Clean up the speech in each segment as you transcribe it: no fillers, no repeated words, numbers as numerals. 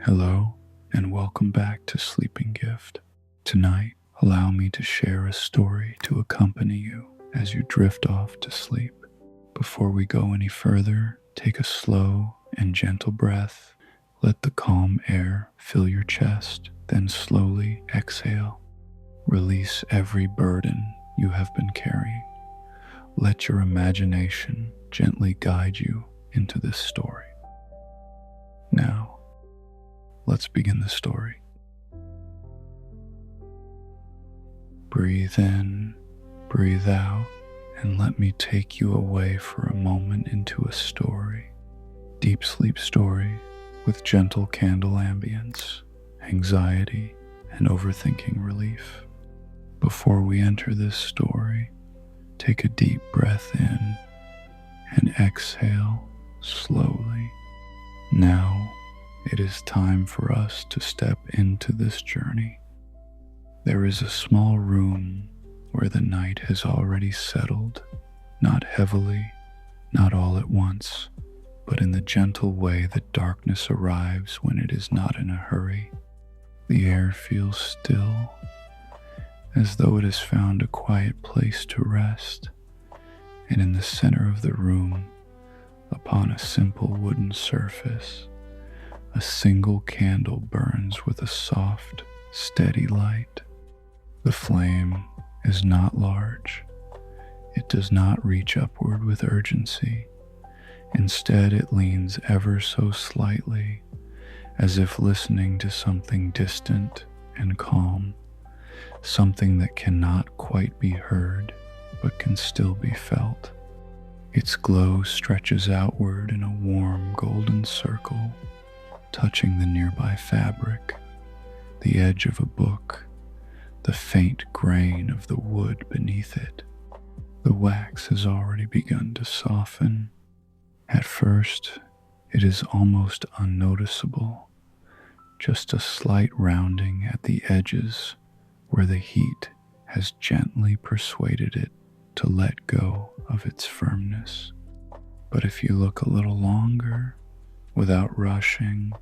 Hello, and welcome back to Sleeping Gift. Tonight, allow me to share a story to accompany you as you drift off to sleep. Before we go any further, take a slow and gentle breath. Let the calm air fill your chest, then slowly exhale. Release every burden you have been carrying. Let your imagination gently guide you into this story. Now, let's begin the story. Breathe in, breathe out, and let me take you away for a moment into a story. Deep sleep story with gentle candle ambience, anxiety, and overthinking relief. Before we enter this story, take a deep breath in and exhale slowly. Now, it is time for us to step into this journey. There is a small room where the night has already settled, not heavily, not all at once, but in the gentle way that darkness arrives when it is not in a hurry. The air feels still, as though it has found a quiet place to rest, and in the center of the room, upon a simple wooden surface, a single candle burns with a soft, steady light. The flame is not large. It does not reach upward with urgency. Instead, it leans ever so slightly, as if listening to something distant and calm, something that cannot quite be heard, but can still be felt. Its glow stretches outward in a warm golden circle, touching the nearby fabric, the edge of a book, the faint grain of the wood beneath it. The wax has already begun to soften. At first, it is almost unnoticeable, just a slight rounding at the edges where the heat has gently persuaded it to let go of its firmness. But if you look a little longer, without rushing,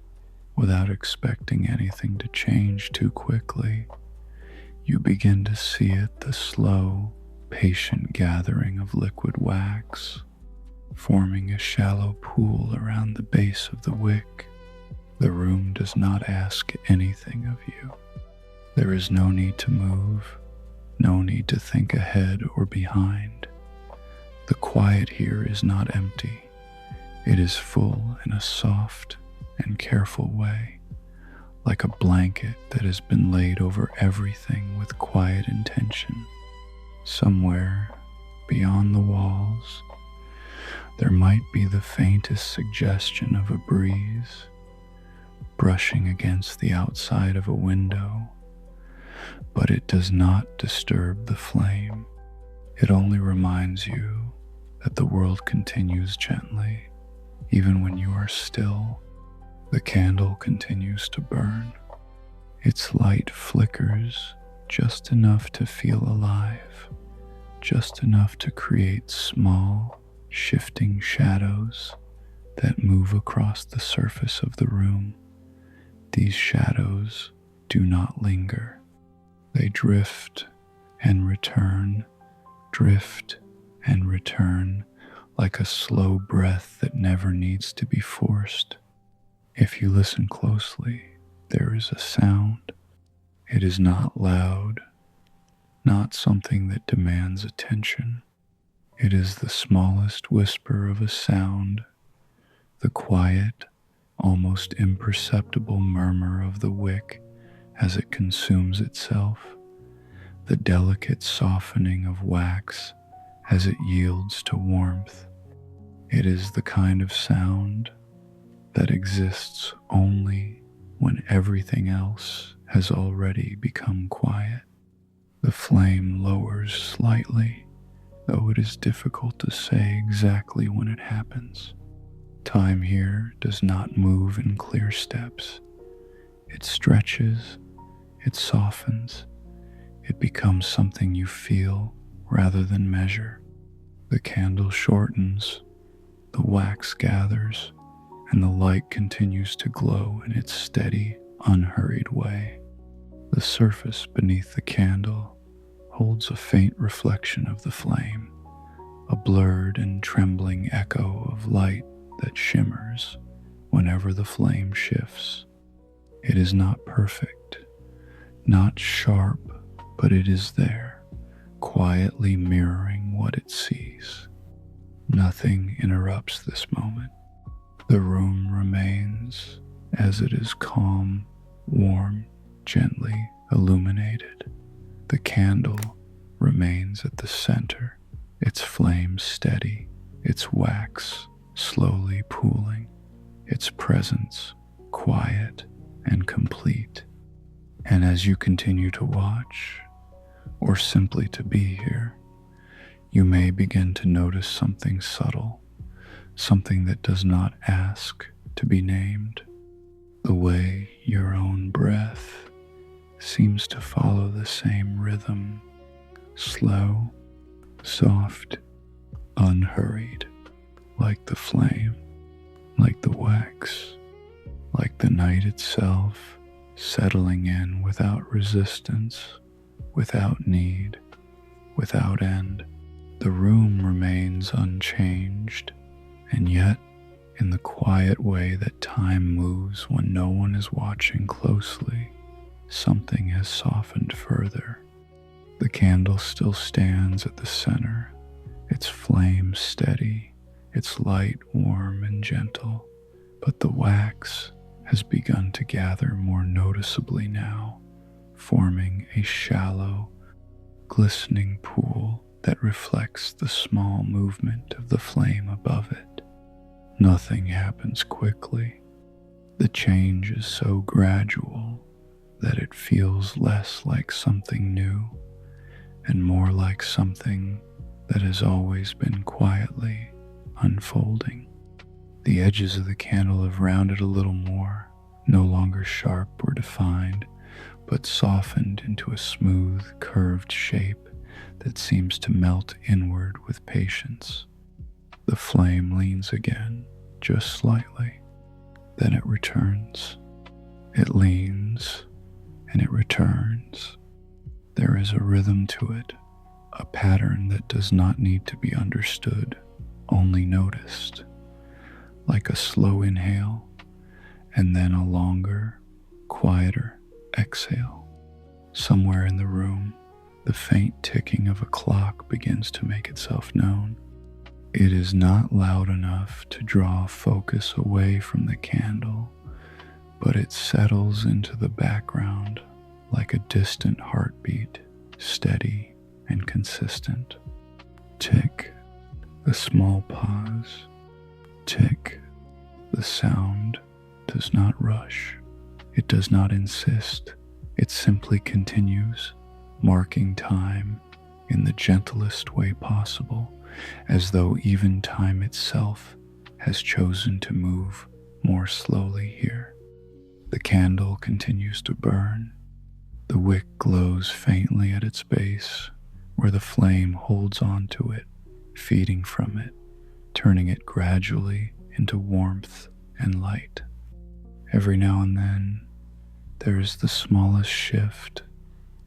without expecting anything to change too quickly, you begin to see it, the slow, patient gathering of liquid wax, forming a shallow pool around the base of the wick. The room does not ask anything of you. There is no need to move, no need to think ahead or behind. The quiet here is not empty. It is full in a soft and careful way, like a blanket that has been laid over everything with quiet intention. Somewhere beyond the walls, there might be the faintest suggestion of a breeze brushing against the outside of a window, but it does not disturb the flame. It only reminds you that the world continues gently, even when you are still. The candle continues to burn. Its light flickers just enough to feel alive, just enough to create small, shifting shadows that move across the surface of the room. These shadows do not linger. They drift and return, drift and return, like a slow breath that never needs to be forced. If you listen closely, there is a sound. It is not loud, not something that demands attention. It is the smallest whisper of a sound, the quiet, almost imperceptible murmur of the wick as it consumes itself, the delicate softening of wax as it yields to warmth. It is the kind of sound that exists only when everything else has already become quiet. The flame lowers slightly, though it is difficult to say exactly when it happens. Time here does not move in clear steps. It stretches, it softens, it becomes something you feel rather than measure. The candle shortens, the wax gathers, and the light continues to glow in its steady, unhurried way. The surface beneath the candle holds a faint reflection of the flame, a blurred and trembling echo of light that shimmers whenever the flame shifts. It is not perfect, not sharp, but it is there, quietly mirroring what it sees. Nothing interrupts this moment. The room remains as it is, calm, warm, gently illuminated. The candle remains at the center, its flame steady, its wax slowly pooling, its presence quiet and complete. And as you continue to watch, or simply to be here, you may begin to notice something subtle, something that does not ask to be named. The way your own breath seems to follow the same rhythm, slow, soft, unhurried, like the flame, like the wax, like the night itself, settling in without resistance, without need, without end. The room remains unchanged, and yet, in the quiet way that time moves when no one is watching closely, something has softened further. The candle still stands at the center, its flame steady, its light warm and gentle, but the wax has begun to gather more noticeably now, forming a shallow, glistening pool that reflects the small movement of the flame above it. Nothing happens quickly. The change is so gradual that it feels less like something new and more like something that has always been quietly unfolding. The edges of the candle have rounded a little more, no longer sharp or defined, but softened into a smooth, curved shape that seems to melt inward with patience. The flame leans again, just slightly. Then it returns. It leans, and it returns. There is a rhythm to it, a pattern that does not need to be understood, only noticed. Like a slow inhale, and then a longer, quieter exhale. Somewhere in the room, the faint ticking of a clock begins to make itself known. It is not loud enough to draw focus away from the candle, but it settles into the background like a distant heartbeat, steady and consistent. Tick, a small pause. Tick, the sound does not rush. It does not insist. It simply continues, marking time in the gentlest way possible, as though even time itself has chosen to move more slowly here. The candle continues to burn. The wick glows faintly at its base, where the flame holds on to it, feeding from it, turning it gradually into warmth and light. Every now and then, there is the smallest shift,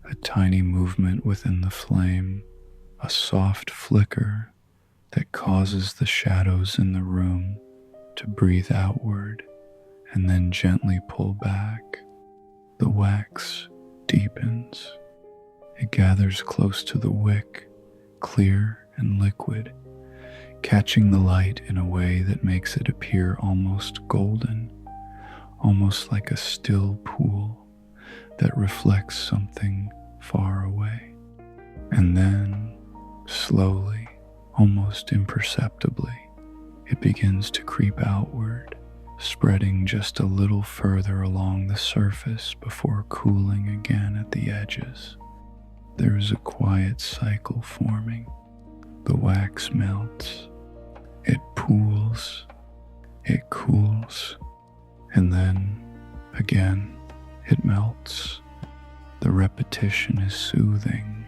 a tiny movement within the flame, a soft flicker that causes the shadows in the room to breathe outward and then gently pull back. The wax deepens. It gathers close to the wick, clear and liquid, catching the light in a way that makes it appear almost golden, almost like a still pool that reflects something far away. And then, slowly, almost imperceptibly, it begins to creep outward, spreading just a little further along the surface before cooling again at the edges. There is a quiet cycle forming. The wax melts. It pools. It cools. And then, again, it melts. The repetition is soothing,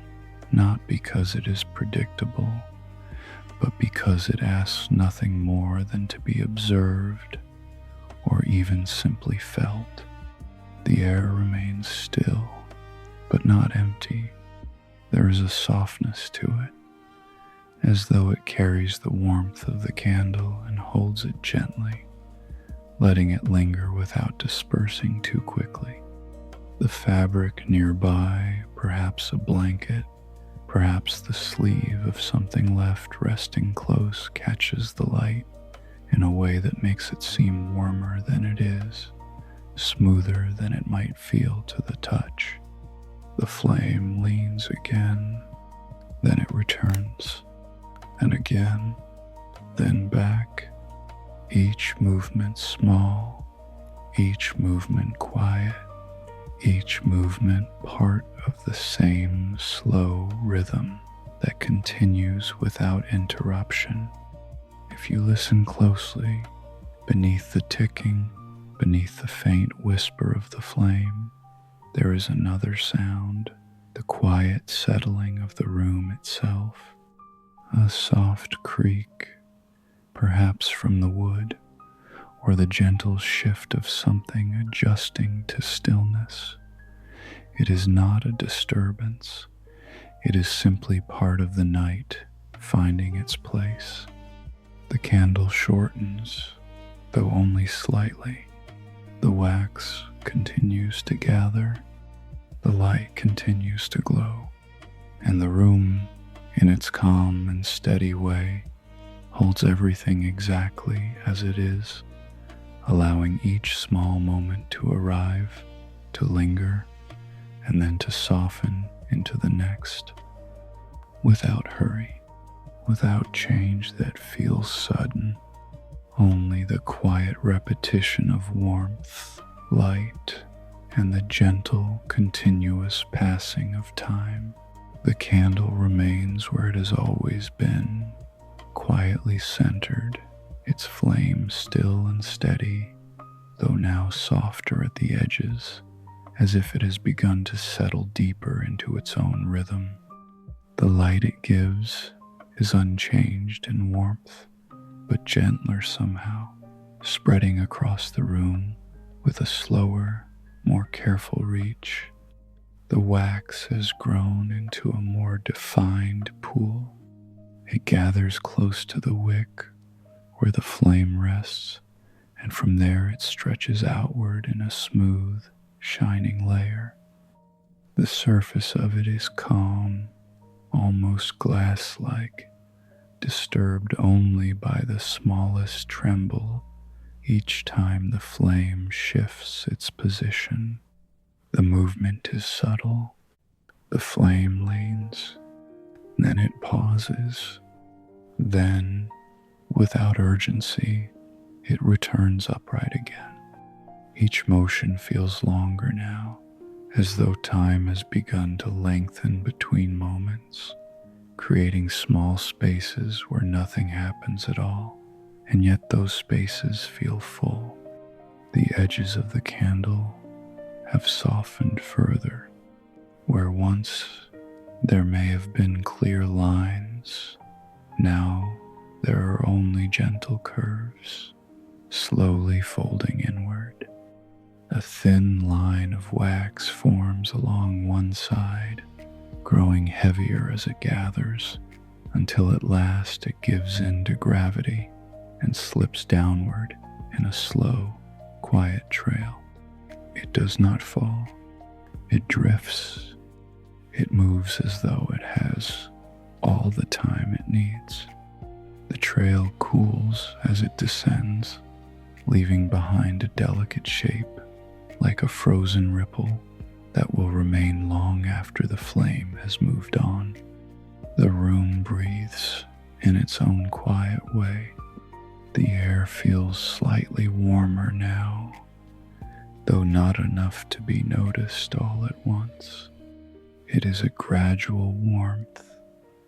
not because it is predictable, but because it asks nothing more than to be observed, or even simply felt. The air remains still, but not empty. There is a softness to it, as though it carries the warmth of the candle and holds it gently, letting it linger without dispersing too quickly. The fabric nearby, perhaps a blanket, perhaps the sleeve of something left resting close, catches the light in a way that makes it seem warmer than it is, smoother than it might feel to the touch. The flame leans again, then it returns, and again, then back, each movement small, each movement quiet, each movement part of the same slow rhythm that continues without interruption. If you listen closely, beneath the ticking, beneath the faint whisper of the flame, there is another sound, the quiet settling of the room itself, a soft creak, perhaps from the wood, or the gentle shift of something adjusting to stillness. It is not a disturbance. It is simply part of the night finding its place. The candle shortens, though only slightly. The wax continues to gather. The light continues to glow. And the room, in its calm and steady way, holds everything exactly as it is, allowing each small moment to arrive, to linger, and then to soften into the next, without hurry, without change that feels sudden, only the quiet repetition of warmth, light, and the gentle, continuous passing of time. The candle remains where it has always been, quietly centered, its flame still and steady, though now softer at the edges, as if it has begun to settle deeper into its own rhythm. The light it gives is unchanged in warmth, but gentler somehow, spreading across the room with a slower, more careful reach. The wax has grown into a more defined pool. It gathers close to the wick where the flame rests, and from there it stretches outward in a smooth, shining layer. The surface of it is calm, almost glass-like, disturbed only by the smallest tremble each time the flame shifts its position. The movement is subtle. The flame leans, then it pauses, then, without urgency, it returns upright again. Each motion feels longer now, as though time has begun to lengthen between moments, creating small spaces where nothing happens at all, and yet those spaces feel full. The edges of the candle have softened further, where once there may have been clear lines, now there are only gentle curves, slowly folding inward. A thin line of wax forms along one side, growing heavier as it gathers, until at last it gives in to gravity and slips downward in a slow, quiet trail. It does not fall. It drifts. It moves as though it has all the time it needs. The trail cools as it descends, leaving behind a delicate shape like a frozen ripple that will remain long after the flame has moved on. The room breathes in its own quiet way. The air feels slightly warmer now, though not enough to be noticed all at once. It is a gradual warmth,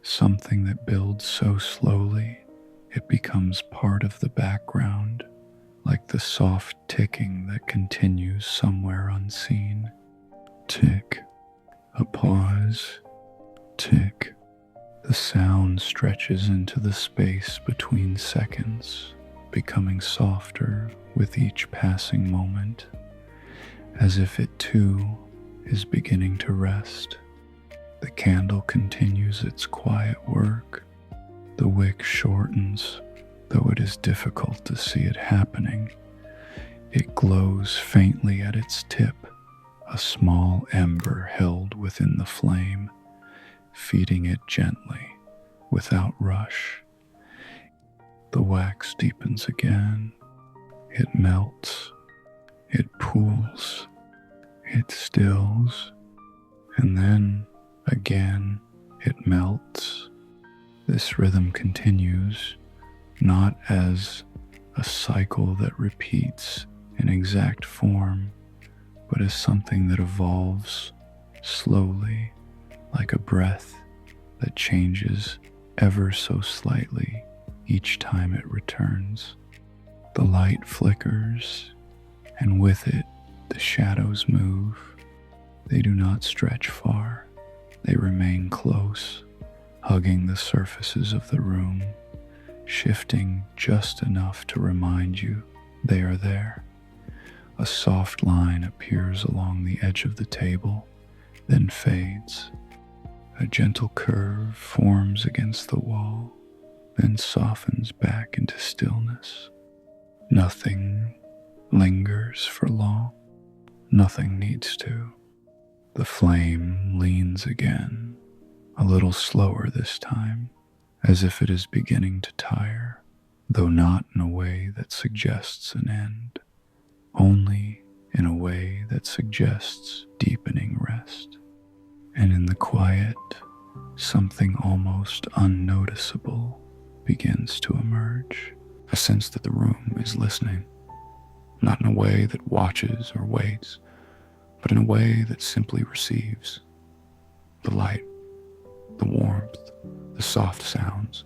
something that builds so slowly it becomes part of the background, like the soft ticking that continues somewhere unseen. Tick, a pause, tick. The sound stretches into the space between seconds, becoming softer, with each passing moment, as if it too is beginning to rest. The candle continues its quiet work. The wick shortens, though it is difficult to see it happening. It glows faintly at its tip, a small ember held within the flame, feeding it gently, without rush. The wax deepens again. It melts. It pools. It stills. And then, again, it melts. This rhythm continues, not as a cycle that repeats in exact form, but as something that evolves slowly, like a breath that changes ever so slightly each time it returns. The light flickers, and with it, the shadows move. They do not stretch far. They remain close, hugging the surfaces of the room, shifting just enough to remind you they are there. A soft line appears along the edge of the table, then fades. A gentle curve forms against the wall, then softens back into stillness. Nothing lingers for long. Nothing needs to. The flame leans again, a little slower this time, as if it is beginning to tire, though not in a way that suggests an end, only in a way that suggests deepening rest. And in the quiet, something almost unnoticeable begins to emerge, a sense that the room is listening, not in a way that watches or waits, but in a way that simply receives. The light, the warmth, the soft sounds,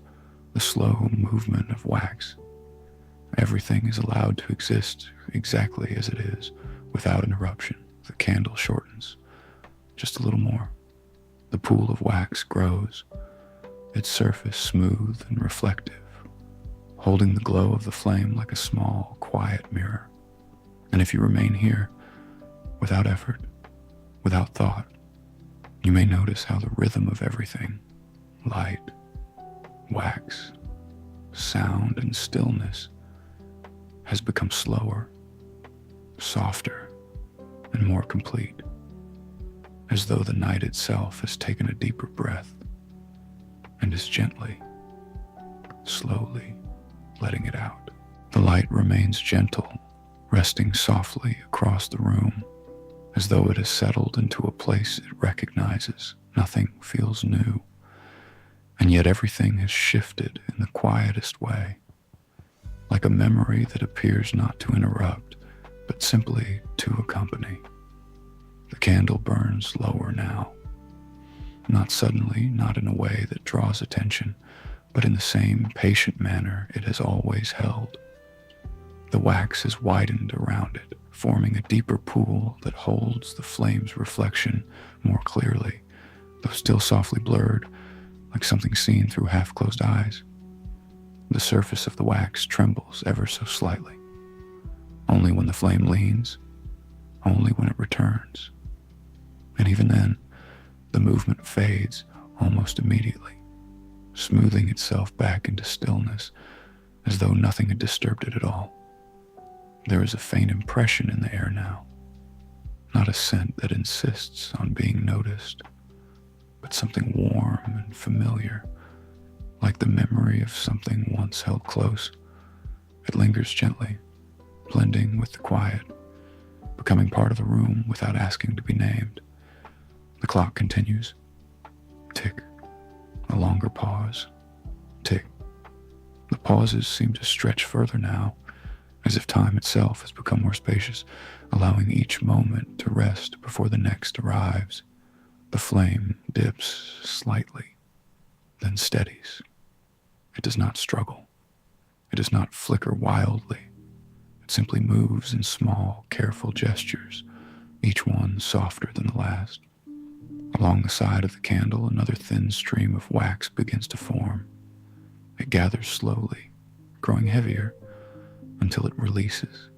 the slow movement of wax. Everything is allowed to exist exactly as it is, without interruption. The candle shortens just a little more. The pool of wax grows, its surface smooth and reflective, holding the glow of the flame like a small, quiet mirror. And if you remain here, without effort, without thought, you may notice how the rhythm of everything, light, wax, sound, and stillness, has become slower, softer, and more complete, as though the night itself has taken a deeper breath and is gently, slowly letting it out. The light remains gentle, resting softly across the room, as though it has settled into a place it recognizes. Nothing feels new, and yet everything has shifted in the quietest way, like a memory that appears not to interrupt, but simply to accompany. The candle burns lower now, not suddenly, not in a way that draws attention, but in the same patient manner it has always held. The wax has widened around it, forming a deeper pool that holds the flame's reflection more clearly, though still softly blurred, like something seen through half-closed eyes. The surface of the wax trembles ever so slightly, only when the flame leans, only when it returns. And even then, the movement fades almost immediately, smoothing itself back into stillness, as though nothing had disturbed it at all. There is a faint impression in the air now, not a scent that insists on being noticed, but something warm and familiar, like the memory of something once held close. It lingers gently, blending with the quiet, becoming part of the room without asking to be named. The clock continues. Tick. A longer pause. Tick. The pauses seem to stretch further now, as if time itself has become more spacious, allowing each moment to rest before the next arrives. The flame dips slightly, then steadies. It does not struggle. It does not flicker wildly. It simply moves in small, careful gestures, each one softer than the last. Along the side of the candle, another thin stream of wax begins to form. It gathers slowly, growing heavier, until it releases,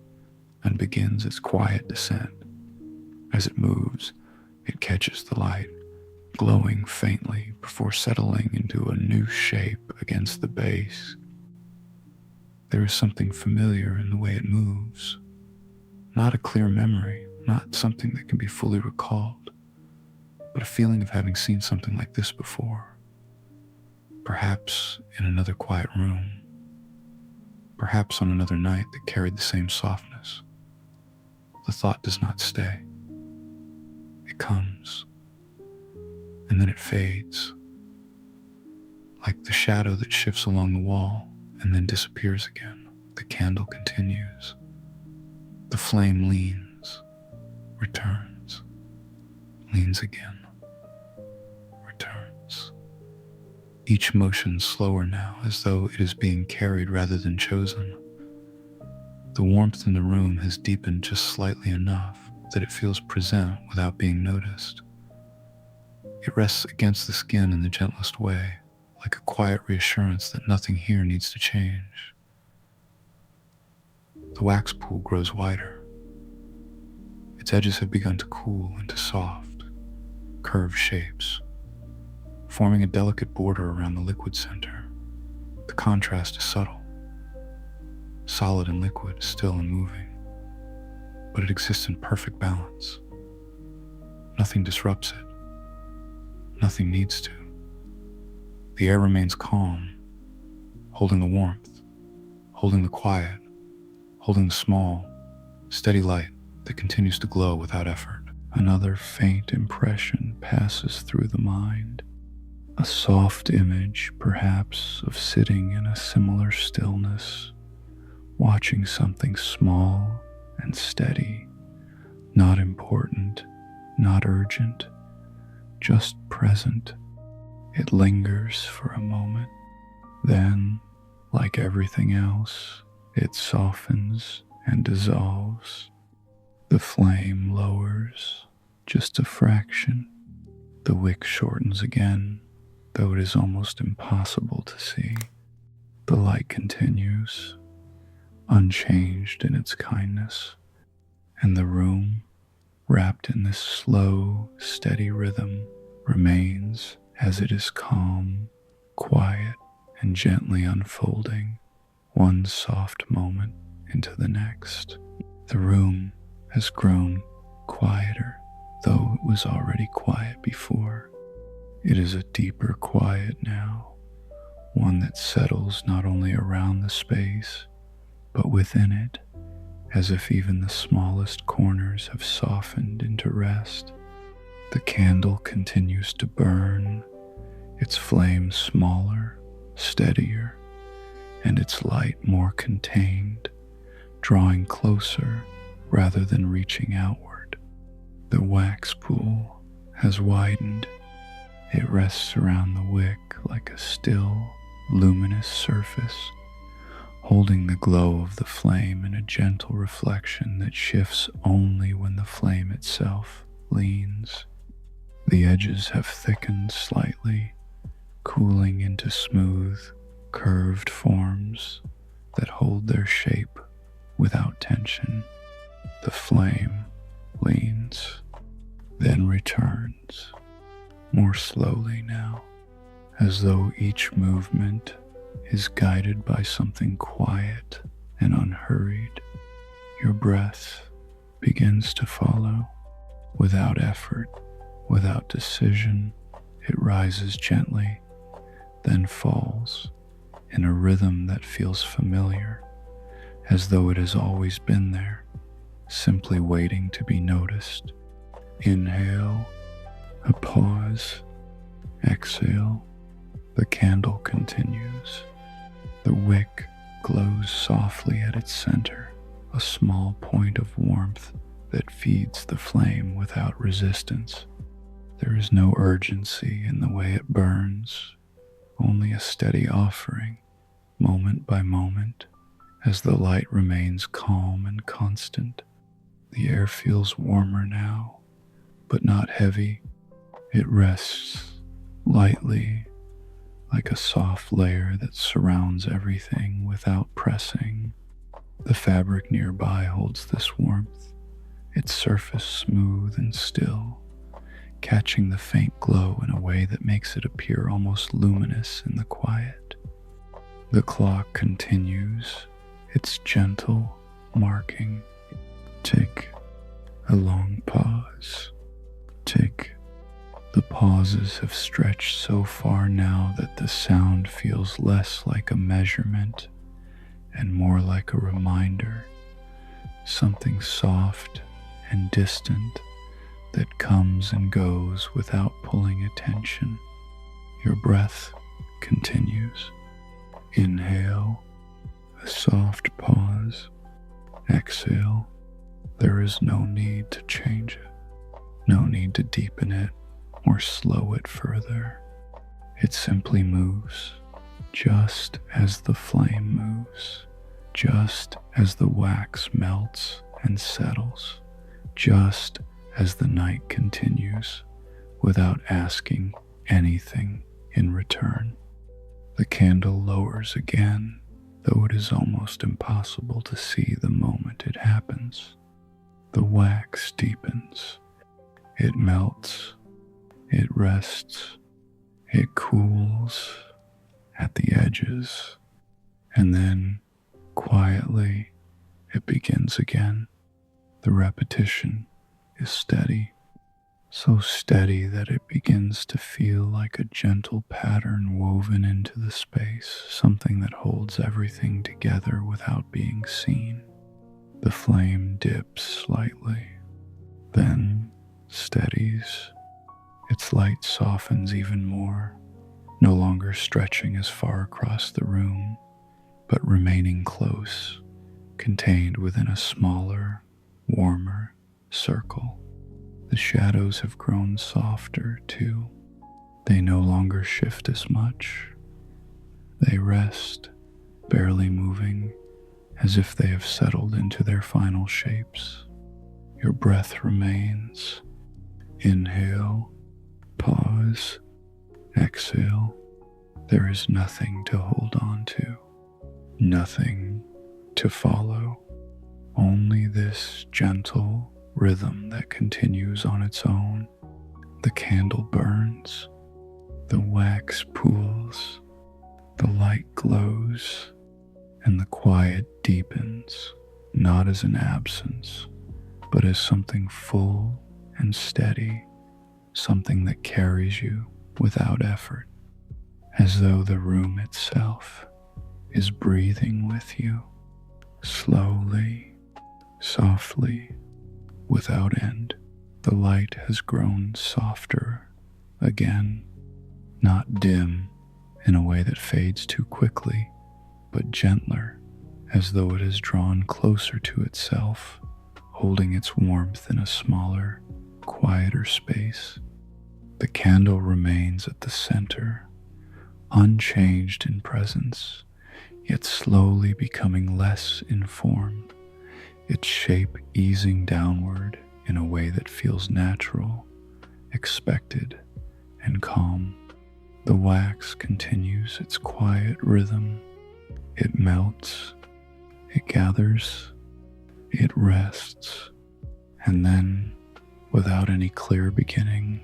and begins its quiet descent. As it moves, it catches the light, glowing faintly before settling into a new shape against the base. There is something familiar in the way it moves. Not a clear memory, not something that can be fully recalled, but a feeling of having seen something like this before. Perhaps in another quiet room. Perhaps on another night that carried the same softness. The thought does not stay. It comes, and then it fades, like the shadow that shifts along the wall and then disappears again. The candle continues. The flame leans, returns, leans again, returns. Each motion slower now, as though it is being carried rather than chosen. The warmth in the room has deepened just slightly enough that it feels present without being noticed. It rests against the skin in the gentlest way, like a quiet reassurance that nothing here needs to change. The wax pool grows wider. Its edges have begun to cool into soft, curved shapes, forming a delicate border around the liquid center. The contrast is subtle. Solid and liquid, still and moving, but it exists in perfect balance. Nothing disrupts it. Nothing needs to. The air remains calm, holding the warmth, holding the quiet, holding the small, steady light that continues to glow without effort. Another faint impression passes through the mind, a soft image, perhaps, of sitting in a similar stillness, watching something small and steady, not important, not urgent, just present. It lingers for a moment. Then, like everything else, it softens and dissolves. The flame lowers just a fraction. The wick shortens again, though it is almost impossible to see. The light continues, unchanged in its kindness, and the room, wrapped in this slow, steady rhythm, remains as it is calm, quiet, and gently unfolding, one soft moment into the next. The room has grown quieter, though it was already quiet before. It is a deeper quiet now, one that settles not only around the space, but within it, as if even the smallest corners have softened into rest. The candle continues to burn, its flame smaller, steadier, and its light more contained, drawing closer rather than reaching outward. The wax pool has widened. It rests around the wick like a still, luminous surface, holding the glow of the flame in a gentle reflection that shifts only when the flame itself leans. The edges have thickened slightly, cooling into smooth, curved forms that hold their shape without tension. The flame leans, then returns, more slowly now, as though each movement is guided by something quiet and unhurried. Your breath begins to follow, without effort, without decision. It rises gently, then falls, in a rhythm that feels familiar, as though it has always been there, simply waiting to be noticed. Inhale, a pause, exhale. The candle continues. The wick glows softly at its center, a small point of warmth that feeds the flame without resistance. There is no urgency in the way it burns, only a steady offering, moment by moment, as the light remains calm and constant. The air feels warmer now, but not heavy. It rests lightly, like a soft layer that surrounds everything without pressing. The fabric nearby holds this warmth, its surface smooth and still, catching the faint glow in a way that makes it appear almost luminous in the quiet. The clock continues, its gentle marking. Tick, a long pause. Tick. The pauses have stretched so far now that the sound feels less like a measurement and more like a reminder, something soft and distant that comes and goes without pulling attention. Your breath continues. Inhale, a soft pause. Exhale. There is no need to change it, no need to deepen it or slow it further. It simply moves, just as the flame moves, just as the wax melts and settles, just as the night continues, without asking anything in return. The candle lowers again, though it is almost impossible to see the moment it happens. The wax deepens, it melts, it rests, it cools at the edges, and then, quietly, it begins again. The repetition is steady, so steady that it begins to feel like a gentle pattern woven into the space, something that holds everything together without being seen. The flame dips slightly, then steadies. Its light softens even more, no longer stretching as far across the room, but remaining close, contained within a smaller, warmer circle. The shadows have grown softer, too. They no longer shift as much. They rest, barely moving, as if they have settled into their final shapes. Your breath remains. Inhale, pause, exhale. There is nothing to hold on to, nothing to follow, only this gentle rhythm that continues on its own. The candle burns, the wax pools, the light glows, and the quiet deepens, not as an absence, but as something full and steady, something that carries you without effort, as though the room itself is breathing with you, slowly, softly, without end. The light has grown softer again, not dim in a way that fades too quickly, but gentler, as though it is drawn closer to itself, holding its warmth in a smaller, quieter space. The candle remains at the center, unchanged in presence, yet slowly becoming less in form, its shape easing downward in a way that feels natural, expected, and calm. The wax continues its quiet rhythm. It melts, it gathers, it rests, and then, without any clear beginning,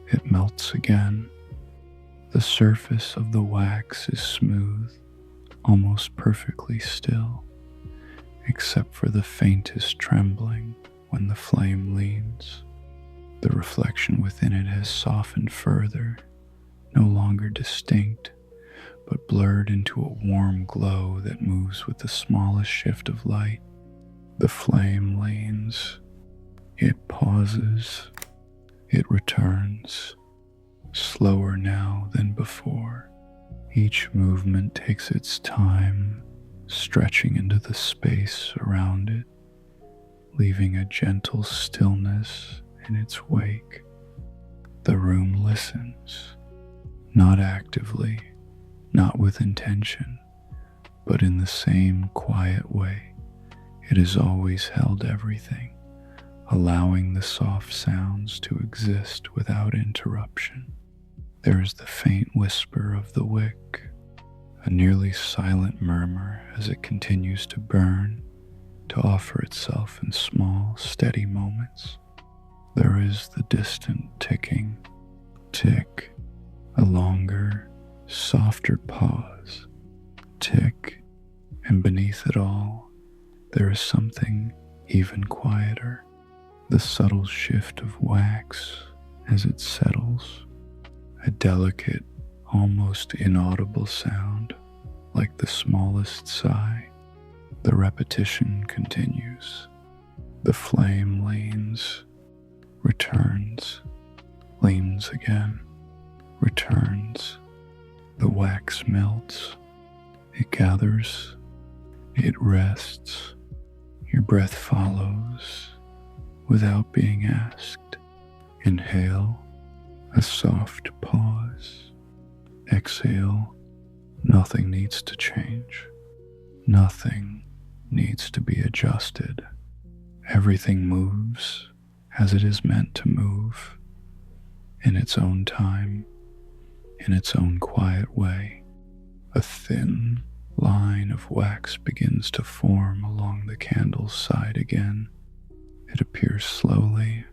it melts again. The surface of the wax is smooth, almost perfectly still, except for the faintest trembling when the flame leans. The reflection within it has softened further, no longer distinct, but blurred into a warm glow that moves with the smallest shift of light. The flame leans, it pauses, it returns, slower now than before. Each movement takes its time, stretching into the space around it, leaving a gentle stillness in its wake. The room listens, not actively, not with intention, but in the same quiet way it has always held everything, allowing the soft sounds to exist without interruption. There is the faint whisper of the wick, a nearly silent murmur as it continues to burn, to offer itself in small, steady moments. There is the distant ticking, tick, a longer, softer pause, tick, and beneath it all, there is something even quieter, the subtle shift of wax as it settles, a delicate, almost inaudible sound, like the smallest sigh. The repetition continues. The flame leans, returns, leans again, returns. The wax melts. It gathers. It rests. Your breath follows without being asked. Inhale, a soft pause. Exhale, nothing needs to change. Nothing needs to be adjusted. Everything moves as it is meant to move, in its own time, in its own quiet way. A thin line of wax begins to form along the candle's side again. It appears slowly,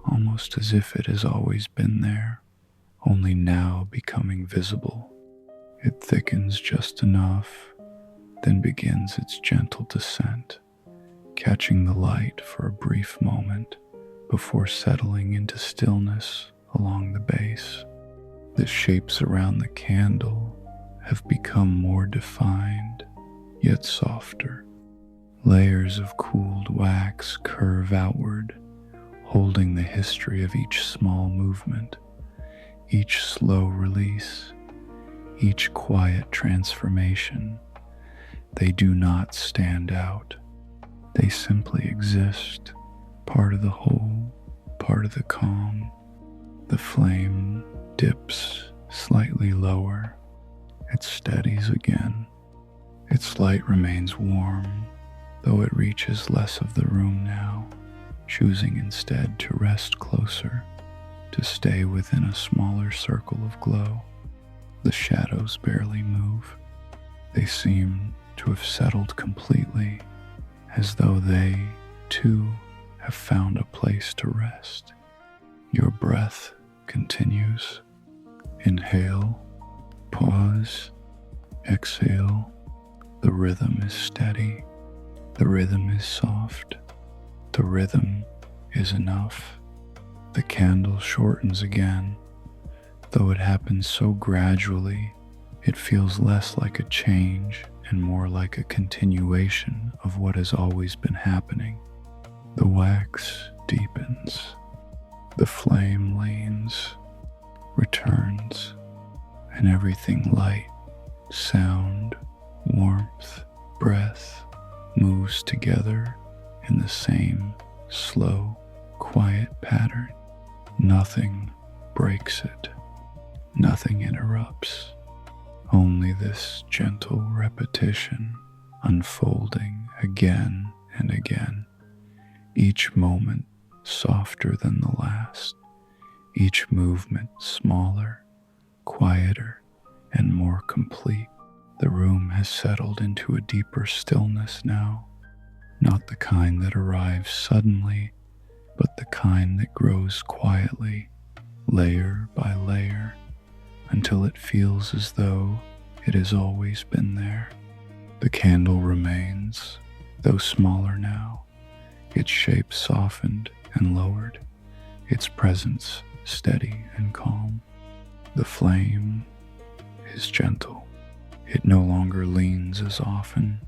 almost as if it has always been there, only now becoming visible. It thickens just enough, then begins its gentle descent, catching the light for a brief moment before settling into stillness along the base. The shapes around the candle have become more defined, yet softer. Layers of cooled wax curve outward, holding the history of each small movement, each slow release, each quiet transformation. They do not stand out. They simply exist, part of the whole, part of the calm. The flame dips slightly lower. It steadies again. Its light remains warm, though it reaches less of the room now, choosing instead to rest closer, to stay within a smaller circle of glow. The shadows barely move. They seem to have settled completely, as though they, too, have found a place to rest. Your breath continues. Inhale, pause, exhale. The rhythm is steady. The rhythm is soft. The rhythm is enough. The candle shortens again. Though it happens so gradually, it feels less like a change and more like a continuation of what has always been happening. The wax deepens. The flame leans, returns, and everything light, sound, warmth, breath moves together in the same slow, quiet pattern. Nothing breaks it. Nothing interrupts. Only this gentle repetition unfolding again and again, each moment softer than the last, each movement smaller, quieter, and more complete. The room has settled into a deeper stillness now, not the kind that arrives suddenly, but the kind that grows quietly, layer by layer, until it feels as though it has always been there. The candle remains, though smaller now, its shape softened and lowered, its presence steady and calm. The flame is gentle. It no longer leans as often,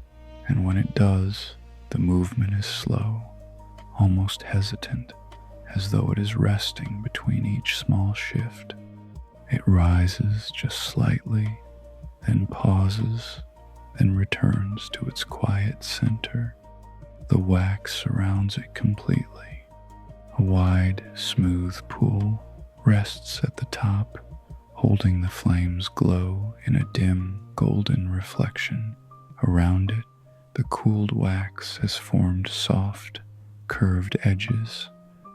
and when it does, the movement is slow, almost hesitant, as though it is resting between each small shift. It rises just slightly, then pauses, then returns to its quiet center. The wax surrounds it completely. A wide, smooth pool rests at the top, holding the flame's glow in a dim, golden reflection. Around it, the cooled wax has formed soft, curved edges,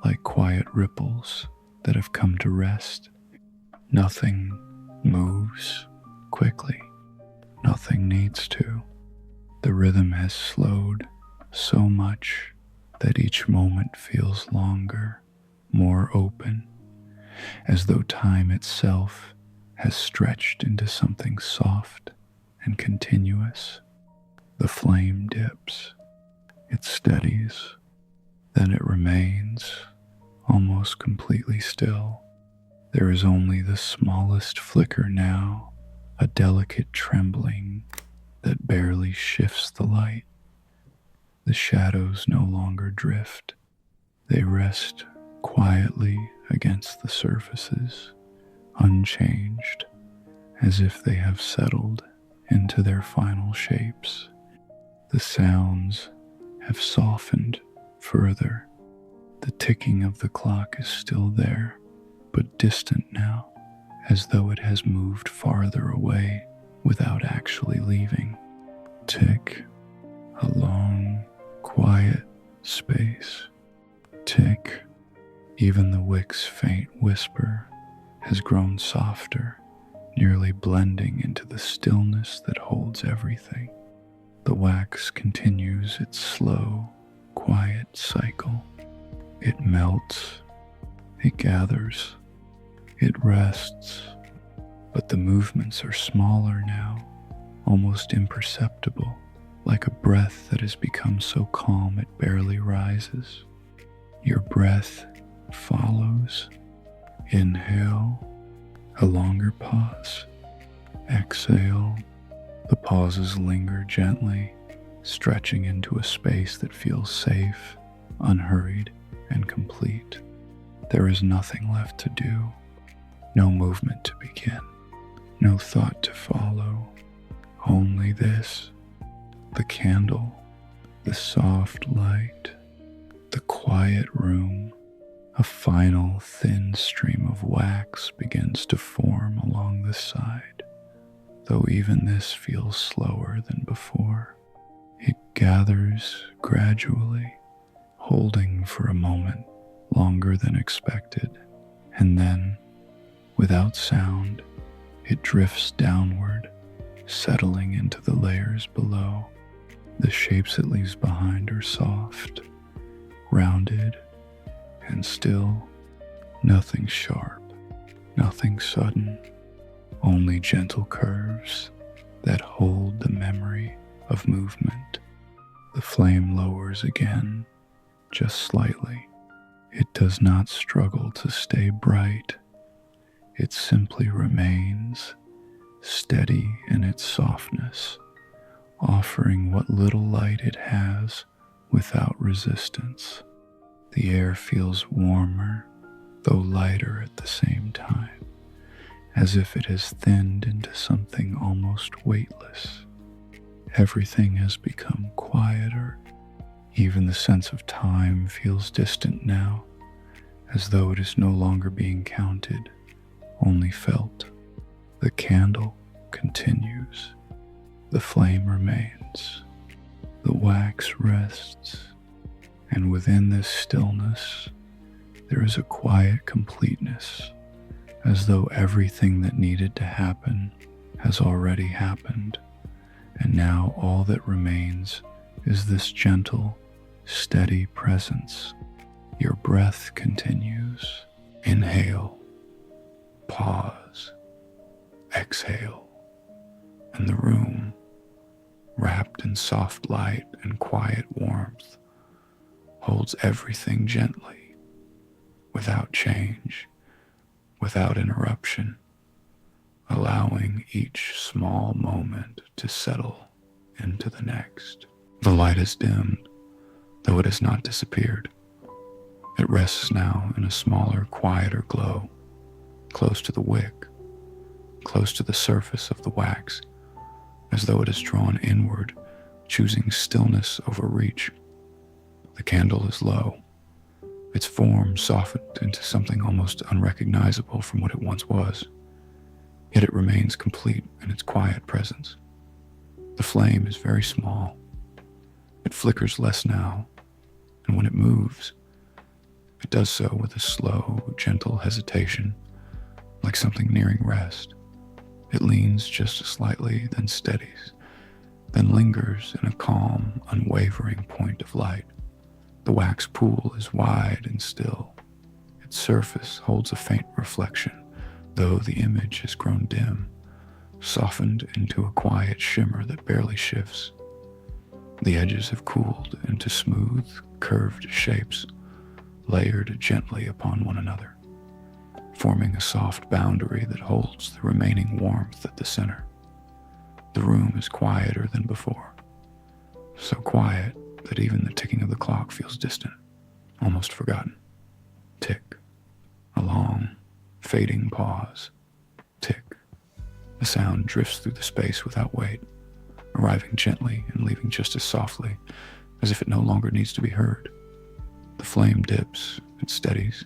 like quiet ripples that have come to rest. Nothing moves quickly. Nothing needs to. The rhythm has slowed, so much that each moment feels longer, more open, as though time itself has stretched into something soft and continuous. The flame dips, it steadies, then it remains almost completely still. There is only the smallest flicker now, a delicate trembling that barely shifts the light. The shadows no longer drift. They rest quietly against the surfaces, unchanged, as if they have settled into their final shapes. The sounds have softened further. The ticking of the clock is still there, but distant now, as though it has moved farther away without actually leaving. Tick, a long, quiet space. Tick, even the wick's faint whisper has grown softer, nearly blending into the stillness that holds everything. The wax continues its slow, quiet cycle. It melts, it gathers, it rests, but the movements are smaller now, almost imperceptible, like a breath that has become so calm it barely rises. Your breath follows. Inhale, a longer pause. Exhale. The pauses linger gently, stretching into a space that feels safe, unhurried, and complete. There is nothing left to do, no movement to begin, no thought to follow, only this, the candle, the soft light, the quiet room. A final thin stream of wax begins to form along the side, though even this feels slower than before. It gathers gradually, holding for a moment longer than expected, and then, without sound, it drifts downward, settling into the layers below. The shapes it leaves behind are soft, rounded, and still, nothing sharp, nothing sudden, only gentle curves that hold the memory of movement. The flame lowers again, just slightly. It does not struggle to stay bright. It simply remains, steady in its softness, offering what little light it has without resistance. The air feels warmer, though lighter at the same time, as if it has thinned into something almost weightless. Everything has become quieter. Even the sense of time feels distant now, as though it is no longer being counted, only felt. The candle continues. The flame remains. The wax rests. And within this stillness, there is a quiet completeness, as though everything that needed to happen has already happened, and now all that remains is this gentle, steady presence. Your breath continues. Inhale, pause, exhale, and the room, wrapped in soft light and quiet warmth, holds everything gently, without change, without interruption, allowing each small moment to settle into the next. The light is dimmed, though it has not disappeared. It rests now in a smaller, quieter glow, close to the wick, close to the surface of the wax, as though it is drawn inward, choosing stillness over reach. The candle is low, its form softened into something almost unrecognizable from what it once was, yet it remains complete in its quiet presence. The flame is very small. It flickers less now, and when it moves, it does so with a slow, gentle hesitation, like something nearing rest. It leans just slightly, then steadies, then lingers in a calm, unwavering point of light. The wax pool is wide and still. Its surface holds a faint reflection, though the image has grown dim, softened into a quiet shimmer that barely shifts. The edges have cooled into smooth, curved shapes, layered gently upon one another, forming a soft boundary that holds the remaining warmth at the center. The room is quieter than before, so quiet that even the ticking of the clock feels distant, almost forgotten. Tick, a long, fading pause. Tick. The sound drifts through the space without weight, arriving gently and leaving just as softly as if it no longer needs to be heard. The flame dips, it steadies,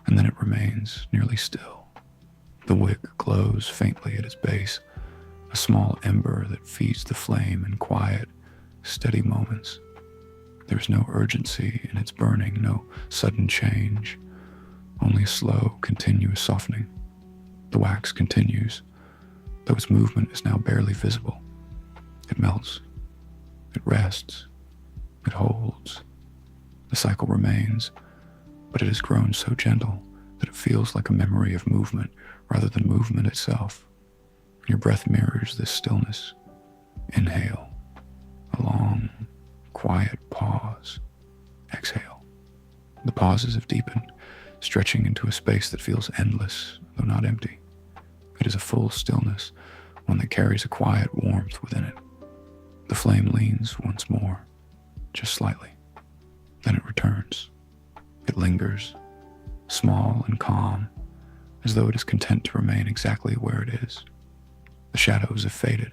and then it remains nearly still. The wick glows faintly at its base, a small ember that feeds the flame in quiet, steady moments. There is no urgency in its burning, no sudden change, only a slow, continuous softening. The wax continues, though its movement is now barely visible. It melts, it rests, it holds. The cycle remains, but it has grown so gentle that it feels like a memory of movement rather than movement itself. Your breath mirrors this stillness. Inhale, a long, quiet pause. Exhale. The pauses have deepened, stretching into a space that feels endless, though not empty. It is a full stillness, one that carries a quiet warmth within it. The flame leans once more, just slightly. Then it returns. It lingers, small and calm, as though it is content to remain exactly where it is. The shadows have faded.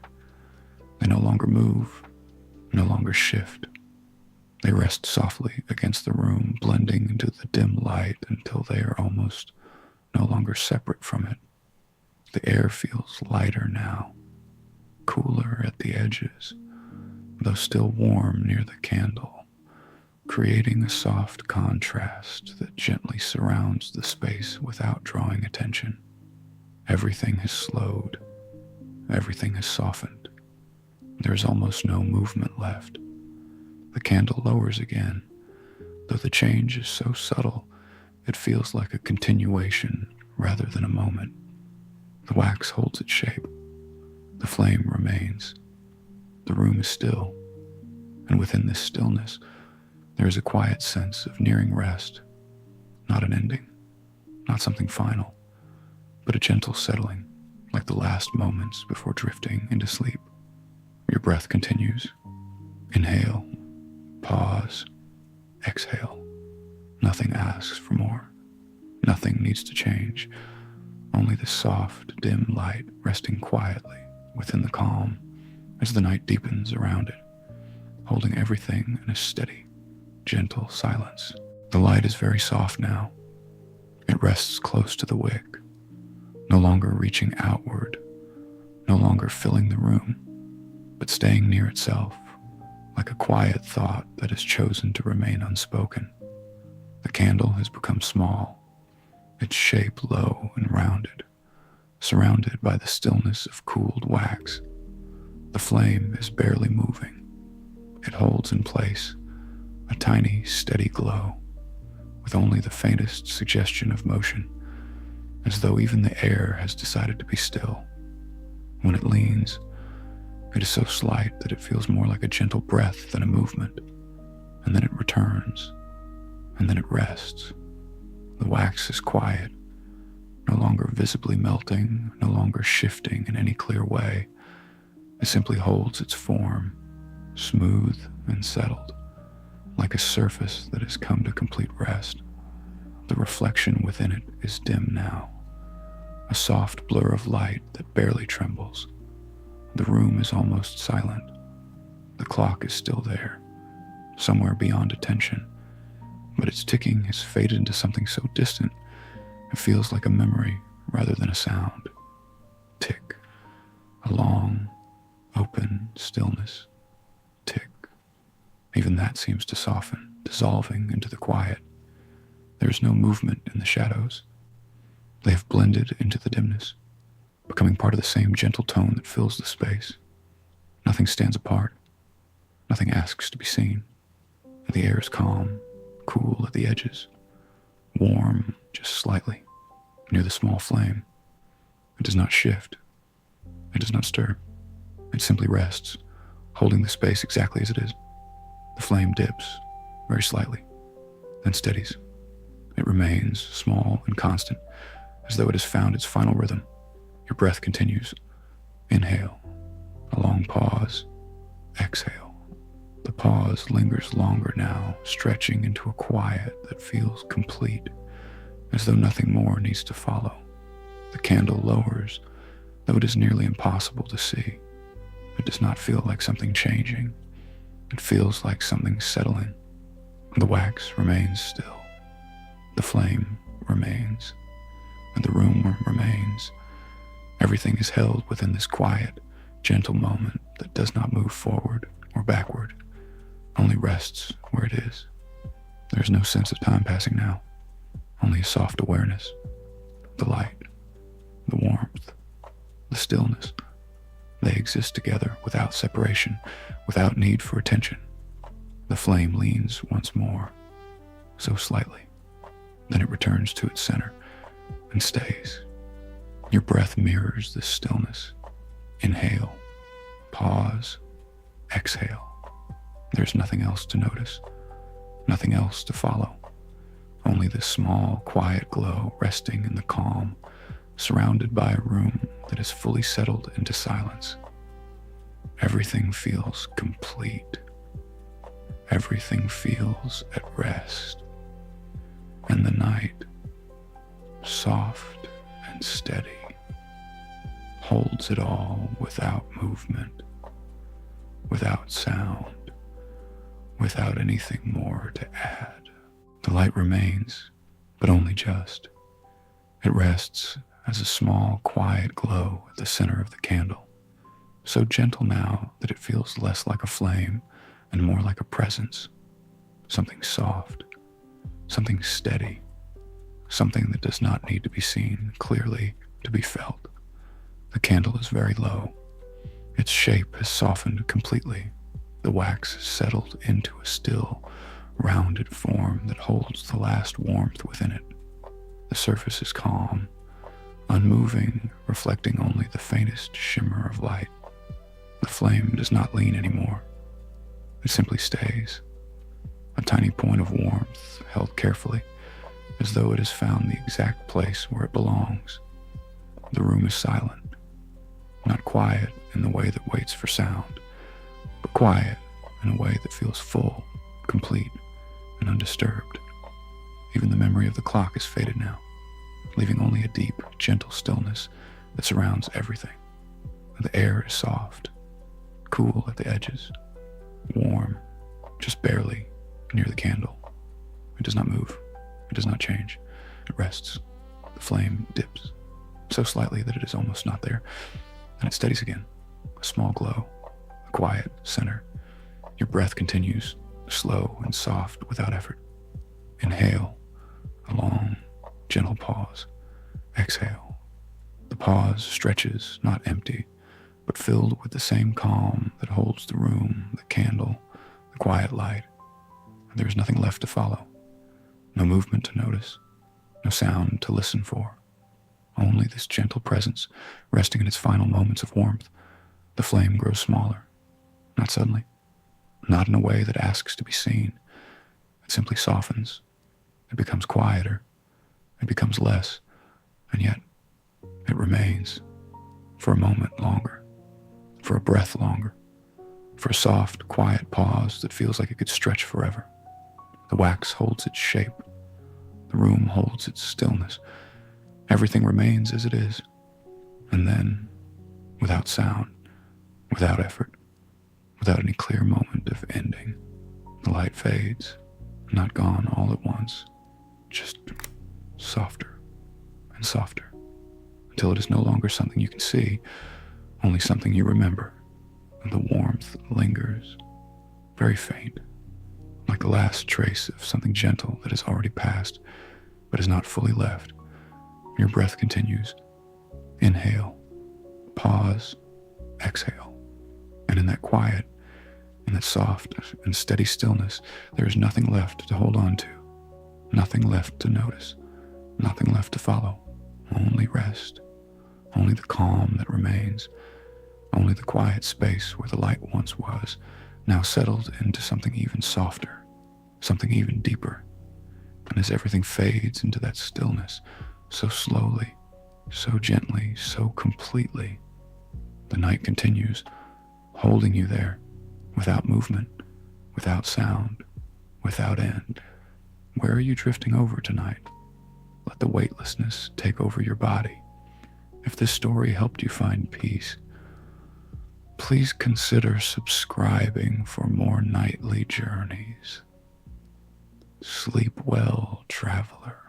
They no longer move, no longer shift. They rest softly against the room, blending into the dim light until they are almost no longer separate from it. The air feels lighter now, cooler at the edges, though still warm near the candle, creating a soft contrast that gently surrounds the space without drawing attention. Everything has slowed. Everything has softened. There is almost no movement left. The candle lowers again, though the change is so subtle, it feels like a continuation rather than a moment. The wax holds its shape. The flame remains. The room is still, and within this stillness, there is a quiet sense of nearing rest, not an ending, not something final, but a gentle settling, like the last moments before drifting into sleep. Your breath continues. Inhale, pause, exhale. Nothing asks for more. Nothing needs to change. Only the soft, dim light resting quietly within the calm as the night deepens around it, holding everything in a steady, gentle silence. The light is very soft now. It rests close to the wick, no longer reaching outward, no longer filling the room, but staying near itself, like a quiet thought that has chosen to remain unspoken. The candle has become small, its shape low and rounded, surrounded by the stillness of cooled wax. The flame is barely moving. It holds in place, a tiny, steady glow, with only the faintest suggestion of motion, as though even the air has decided to be still. When it leans, it is so slight that it feels more like a gentle breath than a movement, and then it returns, and then it rests. The wax is quiet, no longer visibly melting, no longer shifting in any clear way. It simply holds its form, smooth and settled, like a surface that has come to complete rest. The reflection within it is dim now, a soft blur of light that barely trembles. The room is almost silent. The clock is still there, somewhere beyond attention, but its ticking has faded into something so distant, it feels like a memory rather than a sound. Tick, a long, open stillness. Tick. Even that seems to soften, dissolving into the quiet. There is no movement in the shadows. They have blended into the dimness, becoming part of the same gentle tone that fills the space. Nothing stands apart. Nothing asks to be seen. The air is calm, cool at the edges, warm just slightly near the small flame. It does not shift. It does not stir. It simply rests, holding the space exactly as it is. The flame dips very slightly, then steadies. It remains small and constant, as though it has found its final rhythm. Your breath continues. Inhale, a long pause. Exhale. The pause lingers longer now, stretching into a quiet that feels complete, as though nothing more needs to follow. The candle lowers, though it is nearly impossible to see. It does not feel like something changing. It feels like something settling. The wax remains still. The flame remains. And the room remains. Everything is held within this quiet, gentle moment that does not move forward or backward, only rests where it is. There is no sense of time passing now, only a soft awareness. The light, the warmth, the stillness. They exist together without separation, without need for attention. The flame leans once more, so slightly. Then it returns to its center and stays. Your breath mirrors this stillness. Inhale, pause, exhale. There's nothing else to notice, nothing else to follow. Only this small, quiet glow resting in the calm, surrounded by a room that is fully settled into silence. Everything feels complete. Everything feels at rest. And the night, soft and steady, holds it all without movement, without sound, without anything more to add. The light remains, but only just. It rests as a small, quiet glow at the center of the candle, so gentle now that it feels less like a flame and more like a presence, something soft, something steady, something that does not need to be seen clearly to be felt. The candle is very low. Its shape has softened completely. The wax has settled into a still, rounded form that holds the last warmth within it. The surface is calm, unmoving, reflecting only the faintest shimmer of light. The flame does not lean anymore. It simply stays, a tiny point of warmth held carefully, as though it has found the exact place where it belongs. The room is silent, not quiet in the way that waits for sound, but quiet in a way that feels full, complete, and undisturbed. Even the memory of the clock is faded now, leaving only a deep, gentle stillness that surrounds everything. The air is soft, cool at the edges, warm, just barely near the candle. It does not move. It does not change. It rests. The flame dips, so slightly that it is almost not there. Then it steadies again. A small glow, a quiet center. Your breath continues, slow and soft without effort. Inhale, a long, gentle pause. Exhale. The pause stretches, not empty, but filled with the same calm that holds the room, the candle, the quiet light. There is nothing left to follow. No movement to notice. No sound to listen for. Only this gentle presence, resting in its final moments of warmth. The flame grows smaller, not suddenly, not in a way that asks to be seen. It simply softens. It becomes quieter. It becomes less, and yet it remains for a moment longer, for a breath longer, for a soft, quiet pause that feels like it could stretch forever. The wax holds its shape. The room holds its stillness. Everything remains as it is. And then, without sound, without effort, without any clear moment of ending, the light fades, not gone all at once, just softer and softer, until it is no longer something you can see, only something you remember. And the warmth lingers, very faint, like the last trace of something gentle that has already passed, but is not fully left. Your breath continues. Inhale, pause, exhale. And in that quiet, in that soft and steady stillness, there is nothing left to hold on to, nothing left to notice, nothing left to follow, only rest, only the calm that remains, only the quiet space where the light once was, now settled into something even softer, something even deeper. And as everything fades into that stillness, so slowly, so gently, so completely, the night continues, holding you there, without movement, without sound, without end. Where are you drifting over tonight? Let the weightlessness take over your body. If this story helped you find peace, please consider subscribing for more nightly journeys. Sleep well, traveler.